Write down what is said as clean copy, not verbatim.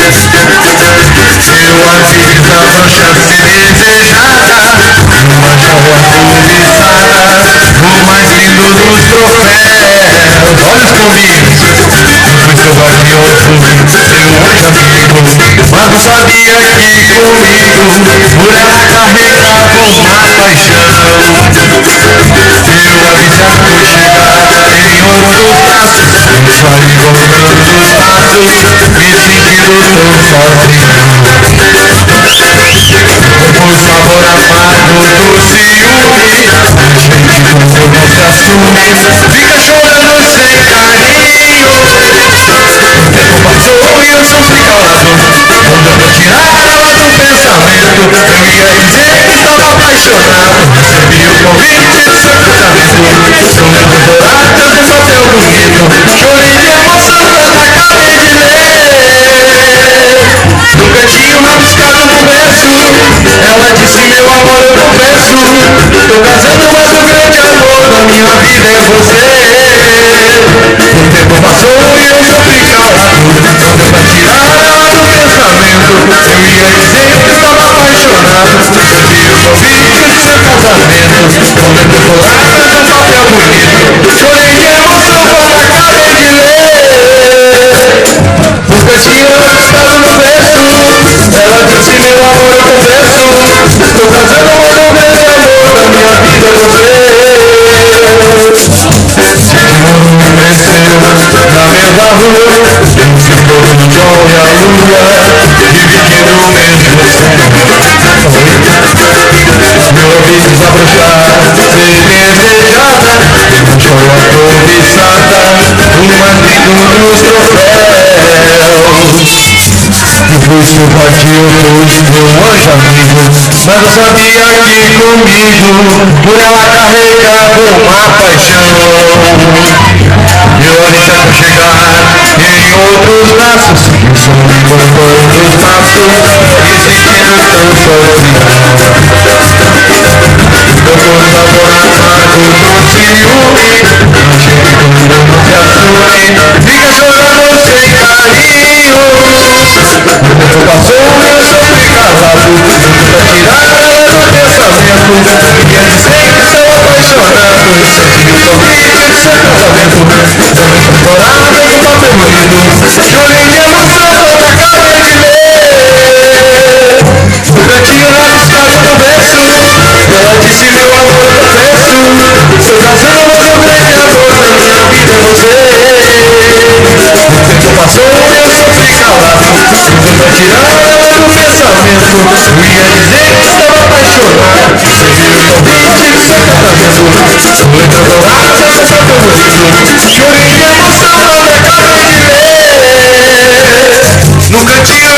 Eu acreditava chance desejada, uma joia cobiçada, o mais lindo dos troféus. Olhos comigo, muito valioso, seu anjo amigo. Mas não sabia que comigo por ela carregava uma paixão. Eu avisava por chegada em outros braços, saí voltando os passos, me sentindo tão sozinho. O sabor amargo do ciúme, a gente quando não se assume, fica chorando sem carinho. O tempo passou e eu sofri calado, quando eu vou tirar ela do pensamento, eu ia dizer que estava apaixonado. Recebi o convite do seu casamento, sou muito dourado, tanto papel bonito, chorei de emoção quando acabei de ler. No cantinho rabiscado no verso, ela disse: meu amor, eu confesso, tô casando, mas o grande amor da minha vida é você. O tempo passou e eu sofri calado, quando eu pra tirar ela do pensamento, eu ia dizer que estava apaixonado. Recebi o convite do seu casamento, sou muito dourado, tanto papel bonito, chorei de emoção quando acabei de ler. No cantinho rabiscado no verso, ela disse: meu amor, eu confesso, estou casando, mas o grande amor da minha vida é você. Demorou, cresceu na mesma rua, ensinou o sol e a lua, dividindo o mesmo sonho. Meu ouvido desabrochar, ser desejada, uma joia cobiçada, o mais lindo dos troféus. Depois eu bati hoje meu anjo amigo, mas eu sabia que comigo por ela carregava uma paixão. Eu olhei pra chegar em outros braços, só me voltando os passos e sentindo tão sozinho. Tocou o sabor amargo do ciúme, a gente quando não se assume, fica chorando sem carinho. O tempo passou e eu sofri calado, pra tirar ela do pensamento, ia dizer que estou apaixonado. Recebi o convite do seu casamento, sou muito dourado, tanto papel bonito, chorei de emoção quando acabei de ler. No cantinho rabiscado no verso, ela disse: meu amor, eu confesso, estou casando, mas o grande amor da minha vida é você. O tempo passou e eu sofri calado, pra tirar ela do pensamento, eu ia dizer que estava apaixonado. Recebi o convite do seu casamento, sou muito dourado, tanto papel bonito, chorei de emoção quando acabei de ler. No cantinho